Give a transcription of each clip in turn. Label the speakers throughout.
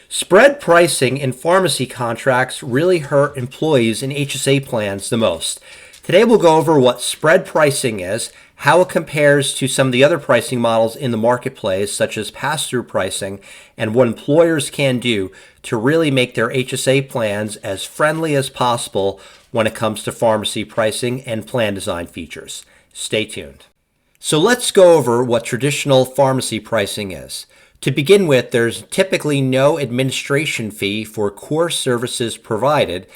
Speaker 1: Spread pricing in pharmacy contracts really hurt employees in HSA plans the most. Today we'll go over what spread pricing is, how it compares to some of the other pricing models in the marketplace, such as pass-through pricing, and what employers can do to really make their HSA plans as friendly as possible when it comes to pharmacy pricing and plan design features. Stay tuned. So let's go over what traditional pharmacy pricing is. To begin with, there's typically no administration fee for core services provided,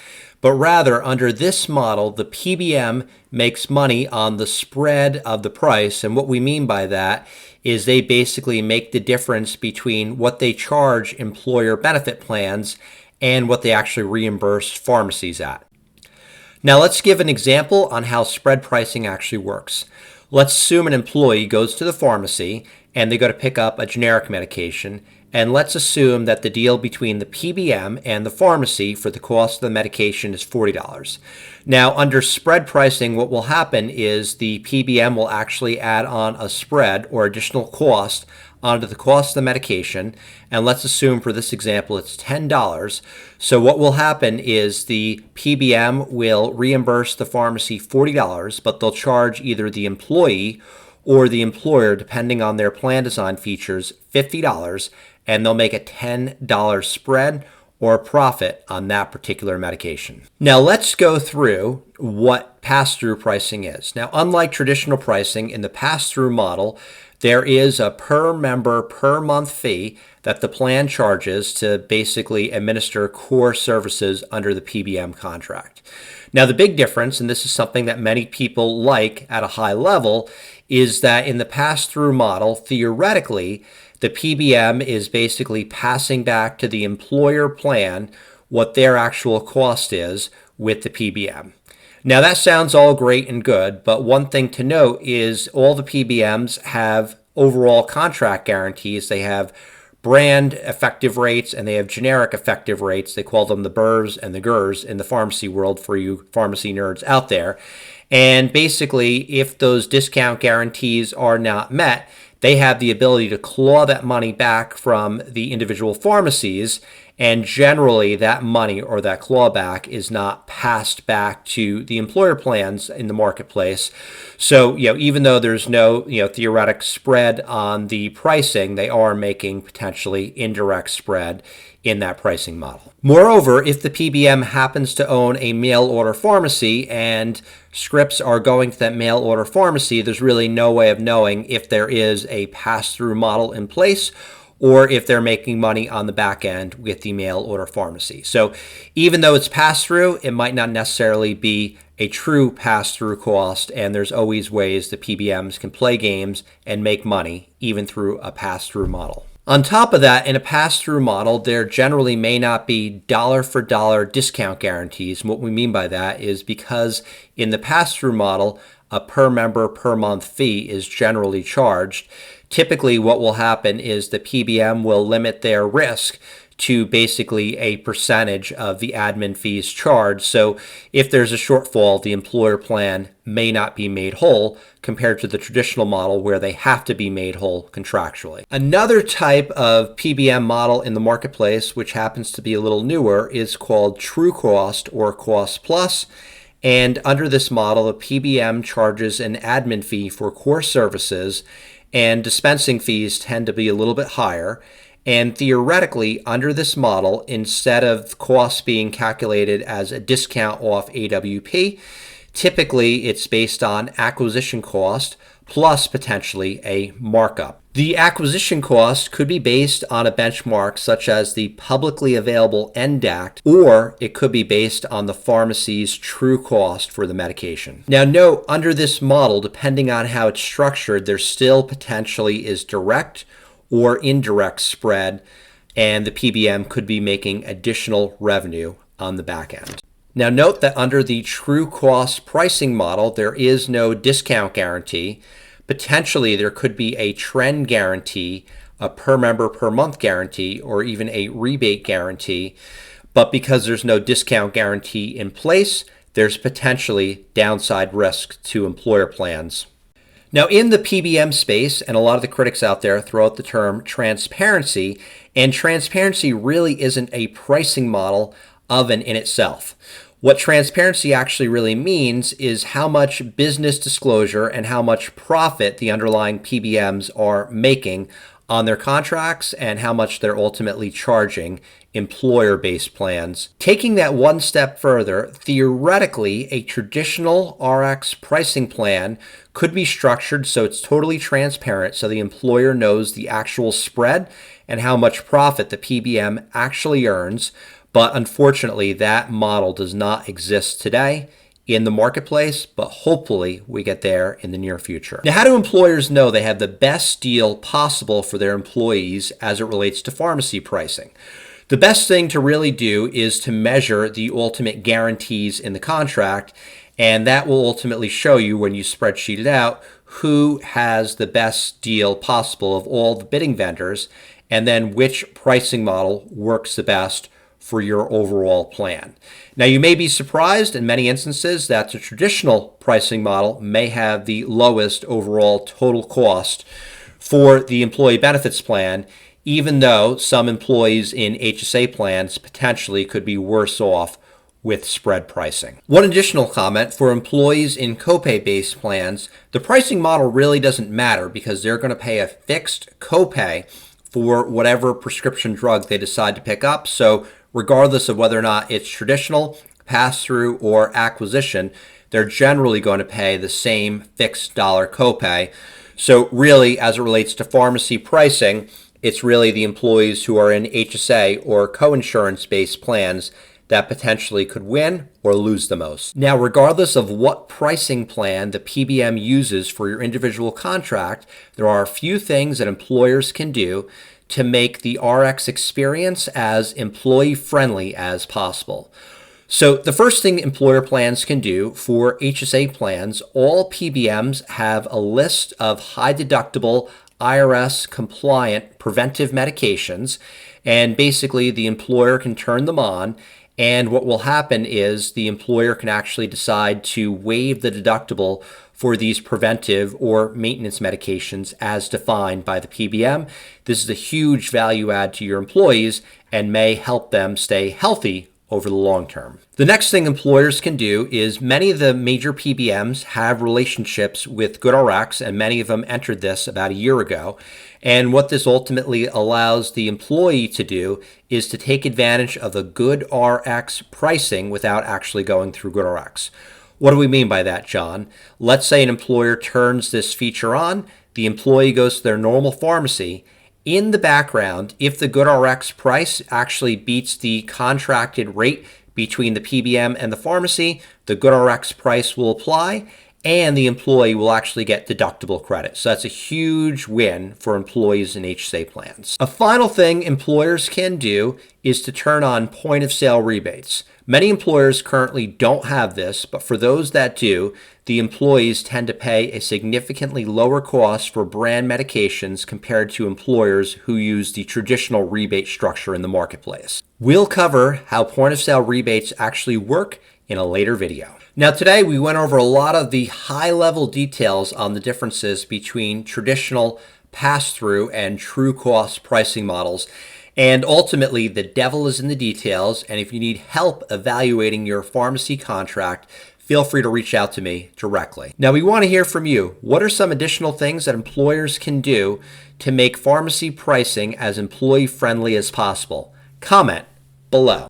Speaker 1: but rather under this model, the PBM makes money on the spread of the price. And what we mean by that is they basically make the difference between what they charge employer benefit plans and what they actually reimburse pharmacies at. Now let's give an example on how spread pricing actually works. Let's assume an employee goes to the pharmacy and they go to pick up a generic medication, and let's assume that the deal between the PBM and the pharmacy for the cost of the medication is $40. Now, under spread pricing, what will happen is the PBM will actually add on a spread or additional cost onto the cost of the medication, and let's assume for this example it's $10. So what will happen is the PBM will reimburse the pharmacy $40, but they'll charge either the employee or the employer, depending on their plan design features, $50, and they'll make a $10 spread or profit on that particular medication. Now let's go through what pass-through pricing is. Now, unlike traditional pricing, in the pass-through model, there is a per member per month fee that the plan charges to basically administer core services under the PBM contract. Now, the big difference, and this is something that many people like at a high level, is that in the pass-through model, theoretically, the PBM is basically passing back to the employer plan what their actual cost is with the PBM. Now, that sounds all great and good, but one thing to note is all the PBMs have overall contract guarantees. They have brand effective rates and they have generic effective rates. They call them the BERS and the GERS in the pharmacy world for you pharmacy nerds out there. And basically, if those discount guarantees are not met, they have the ability to claw that money back from the individual pharmacies, and generally that money or that clawback is not passed back to the employer plans in the marketplace. So, even though there's no, theoretic spread on the pricing, they are making potentially indirect spread in that pricing model. Moreover, if the PBM happens to own a mail order pharmacy and scripts are going to that mail order pharmacy, there's really no way of knowing if there is a pass-through model in place or if they're making money on the back end with the mail order pharmacy. So even though it's pass-through, it might not necessarily be a true pass-through cost, and there's always ways the PBMs can play games and make money even through a pass-through model. On top of that, in a pass-through model, there generally may not be dollar-for-dollar discount guarantees. And what we mean by that is because in the pass-through model, a per member per month fee is generally charged. Typically, what will happen is the PBM will limit their risk to basically a percentage of the admin fees charged. So if there's a shortfall, the employer plan may not be made whole compared to the traditional model where they have to be made whole contractually. Another type of PBM model in the marketplace, which happens to be a little newer, is called True Cost or Cost Plus. And under this model, the PBM charges an admin fee for core services, and dispensing fees tend to be a little bit higher. And theoretically, under this model, instead of costs being calculated as a discount off AWP, typically it's based on acquisition cost plus potentially a markup. The acquisition cost could be based on a benchmark such as the publicly available NDAC, or it could be based on the pharmacy's true cost for the medication. Now note, under this model, depending on how it's structured, there still potentially is direct or indirect spread, and the PBM could be making additional revenue on the back end. Now note that under the true cost pricing model, there is no discount guarantee. Potentially there could be a trend guarantee, a per member per month guarantee, or even a rebate guarantee. But because there's no discount guarantee in place, there's potentially downside risk to employer plans. Now, in the PBM space, and a lot of the critics out there throw out the term transparency, and transparency really isn't a pricing model of and in itself. What transparency actually really means is how much business disclosure and how much profit the underlying PBMs are making on their contracts and how much they're ultimately charging employer-based plans. Taking that one step further, theoretically, a traditional RX pricing plan could be structured so it's totally transparent so the employer knows the actual spread and how much profit the PBM actually earns. But unfortunately, that model does not exist today in the marketplace, but hopefully we get there in the near future. Now, how do employers know they have the best deal possible for their employees as it relates to pharmacy pricing? The best thing to really do is to measure the ultimate guarantees in the contract, and that will ultimately show you when you spreadsheet it out who has the best deal possible of all the bidding vendors, and then which pricing model works the best for your overall plan. Now, you may be surprised in many instances that the traditional pricing model may have the lowest overall total cost for the employee benefits plan, even though some employees in HSA plans potentially could be worse off with spread pricing. One additional comment for employees in copay-based plans, the pricing model really doesn't matter because they're going to pay a fixed copay for whatever prescription drug they decide to pick up. So regardless of whether or not it's traditional, pass-through, or acquisition, they're generally going to pay the same fixed dollar copay. So really, as it relates to pharmacy pricing, it's really the employees who are in HSA or co-insurance-based plans that potentially could win or lose the most. Now, regardless of what pricing plan the PBM uses for your individual contract, there are a few things that employers can do to make the RX experience as employee-friendly as possible. So the first thing employer plans can do for HSA plans, all PBMs have a list of high-deductible IRS-compliant preventive medications, and basically the employer can turn them on. And what will happen is the employer can actually decide to waive the deductible for these preventive or maintenance medications as defined by the PBM. This is a huge value add to your employees and may help them stay healthy over the long term. The next thing employers can do is many of the major PBMs have relationships with GoodRx, and many of them entered this about a year ago. And what this ultimately allows the employee to do is to take advantage of the GoodRx pricing without actually going through GoodRx. What do we mean by that, John? Let's say an employer turns this feature on, the employee goes to their normal pharmacy. In the background, if the GoodRx price actually beats the contracted rate between the PBM and the pharmacy, the GoodRx price will apply, and the employee will actually get deductible credit. So that's a huge win for employees in HSA plans. A final thing employers can do is to turn on point of sale rebates. Many employers currently don't have this, but for those that do, the employees tend to pay a significantly lower cost for brand medications compared to employers who use the traditional rebate structure in the marketplace. We'll cover how point of sale rebates actually work in a later video. Now today we went over a lot of the high-level details on the differences between traditional pass-through and true cost pricing models. And ultimately, the devil is in the details, and if you need help evaluating your pharmacy contract, feel free to reach out to me directly. Now, we want to hear from you. What are some additional things that employers can do to make pharmacy pricing as employee-friendly as possible? Comment below.